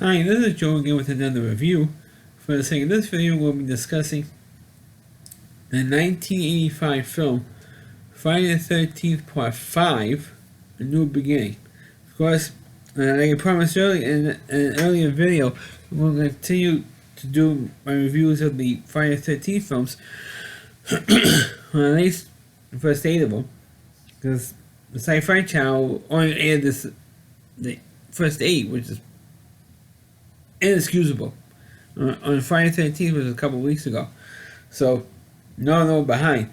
Hi, this is Joe again with another review. For the sake of this video, we'll be discussing the 1985 film Friday the 13th Part 5, A New Beginning. Of course, like I promised earlier in an earlier video, we'll continue to do my reviews of the Friday the 13th films, well, at least the first 8 of them, because the Sci-Fi Channel only aired the first 8, which is inexcusable. On Friday the 13th, which was a couple weeks ago. So, no behind.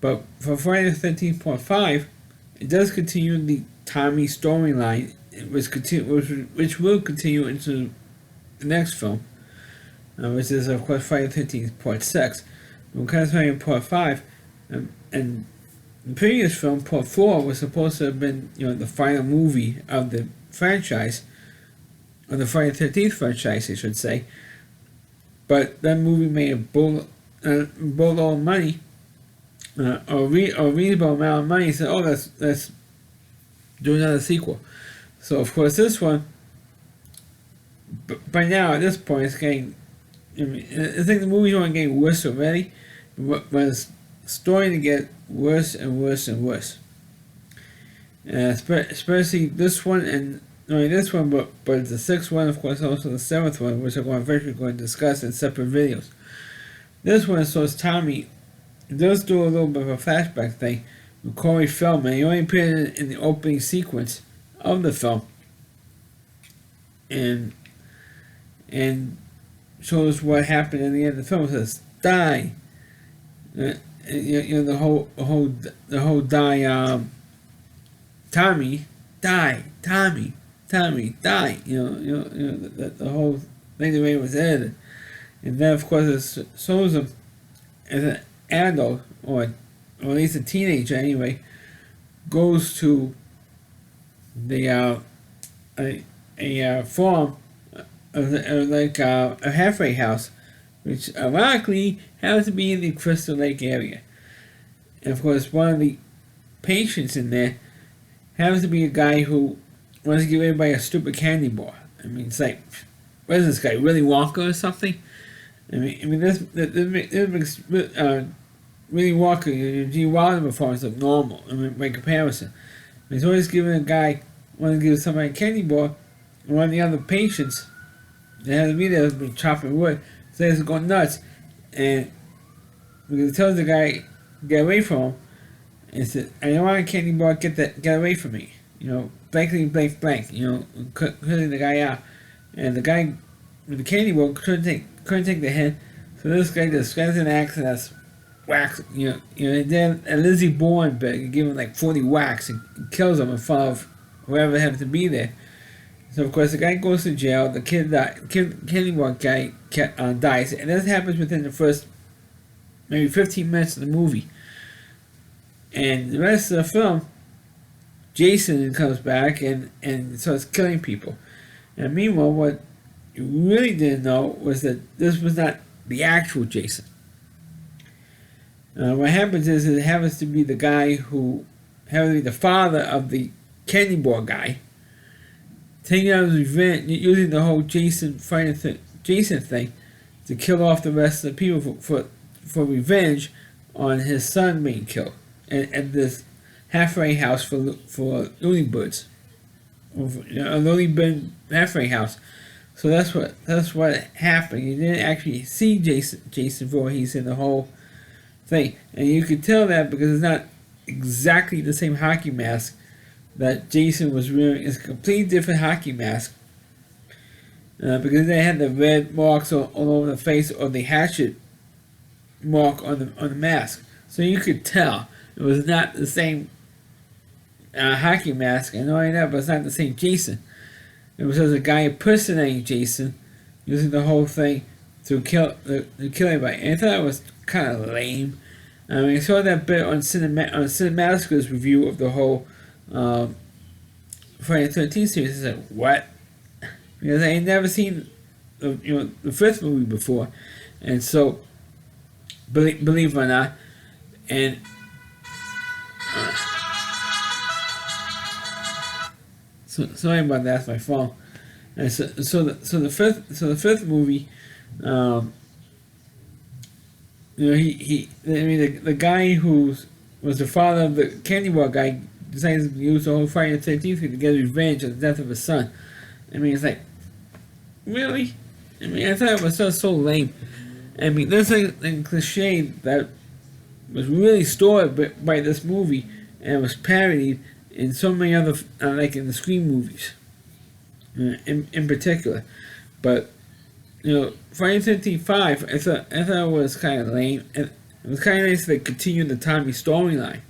But for Friday the 13th Part 5, it does continue the Tommy storyline, which will continue into the next film, which is, of course, Friday the 13th Part 6. We're concentrating on Part 5, and the previous film, Part 4, was supposed to have been, the final movie of the franchise, or the Friday the 13th franchise, I should say. But that movie made a boatload of money, or a reasonable amount of money. So, let's do another sequel. So, of course, this one, by now, at this point, it's getting, I think the movie's only getting worse already, but it's starting to get worse and worse and worse. Especially this one, and not only this one, but the 6th one, of course, also the 7th one, which I'm eventually going to discuss in separate videos. This one shows Tommy does do a little bit of a flashback thing with Corey Feldman. He only appeared in the opening sequence of the film, and shows what happened in the end of the film. It says die, the whole die. Tommy die. Tommy died. The whole thing the way it was edited, and then of course it shows him as an adult, or at least a teenager anyway, goes to the a farm, like a halfway house, which ironically happens to be in the Crystal Lake area, and of course one of the patients in there happens to be a guy who wants to give everybody a stupid candy bar. I mean, it's like, what is this guy, Willy Wonka or something? I mean, this makes Willy Wonka, Gene Wilder performance look normal. I mean, by comparison, he's always giving a guy, wanting to give somebody a candy bar, and one of the other patients that had to be there has been chopping wood, so he's going nuts, and because he tells the guy, get away from him, and said, I don't want a candy bar, get away from me. Blankly blank, cutting the guy out. And the guy with the candy bar couldn't take the hit. So this guy just grabs an axe and that's whacks, and then a Lizzie Bourne bit, give him like 40 whacks and kills him in front of whoever happened to be there. So of course the guy goes to jail, the candy bar guy dies, and this happens within the first maybe 15 minutes of the movie. And the rest of the film, Jason comes back and starts killing people. And meanwhile, what you really didn't know was that this was not the actual Jason. What happens is it happens to be the guy who happens to be the father of the candy bar guy, taking out his revenge, using the whole Jason thing to kill off the rest of the people for revenge on his son being killed. And this halfway house for Looney Birds, a Looney Bin halfway house. So that's what happened. You didn't actually see Jason Voorhees in the whole thing, and you could tell that because it's not exactly the same hockey mask that Jason was wearing. It's a completely different hockey mask, because they had the red marks all over the face, or the hatchet mark on the mask. So you could tell it was not the same hockey mask, and not only that, but it's not the same Jason. It was just a guy impersonating Jason, using the whole thing to kill everybody. And I thought it was kind of lame. I mean, I saw that bit on Cinematic's review of the whole Friday the 13th series. I said, what? Because I had never seen the 5th movie before, and so believe it or not, and sorry about that, that's my phone. And so the fifth movie, um, I mean, the guy who was the father of the candy bar guy decided to use the whole Friday the 13th to get revenge on the death of his son. I mean, it's like, really? I mean, I thought it was just so lame. I mean, there's a cliche that was really stored by this movie and was parodied in so many other, like in the Scream movies, in particular. But Friday the 13th 5, I thought it was kind of lame. And it was kind of nice to continue the Tommy storyline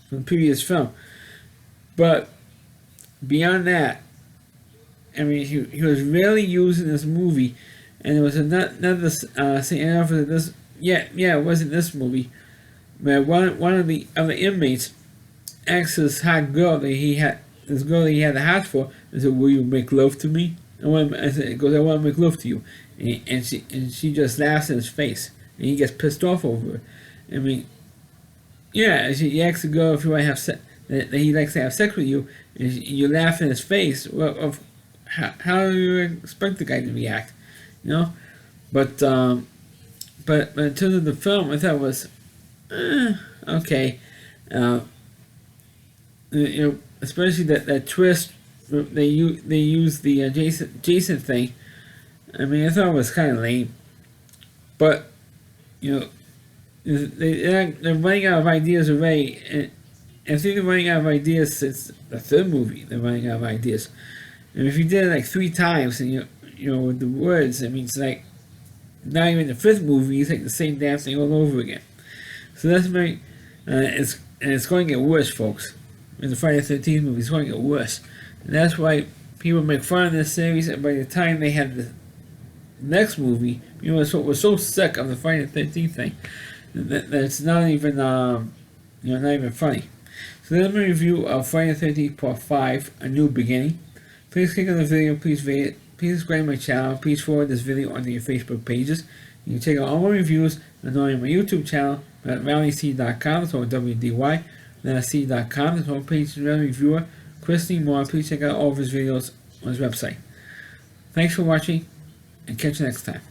from the previous film. But beyond that, I mean, he was really using this movie, and there was another scene after this. Yeah, it wasn't this movie. But one of the inmates asked this hot girl that he had the hots for, and said, "Will you make love to me?" I want to make love to you, and she just laughs in his face, and he gets pissed off over it. I mean, yeah, he asks the girl if you want to have sex, that he likes to have sex with you, and you laugh in his face. Well, how do you expect the guy to react? But in terms of the film, I thought it was okay. Especially that twist. They use the Jason thing. I mean, I thought it was kind of lame. But they're running out of ideas already. And I think they're running out of ideas since the third movie. They're running out of ideas. And if you did it like 3 times, and with the words, I mean, it's like not even the fifth movie. It's like the same damn thing all over again. So that's very, it's going to get worse, folks. In the Friday the 13th movie, it's going to get worse. And that's why people make fun of this series, and by the time they had the next movie, we're so sick of the Friday the 13th thing that it's not even, not even funny. So that's my review of Friday the 13th Part 5, A New Beginning. Please click on the video, please rate it, please subscribe to my channel, please forward this video onto your Facebook pages. You can check out all my reviews on my YouTube channel at rallyc.com, so WDY, C.com, the homepage of reviewer, Christy Moore. Please check out all of his videos on his website. Thanks for watching, and catch you next time.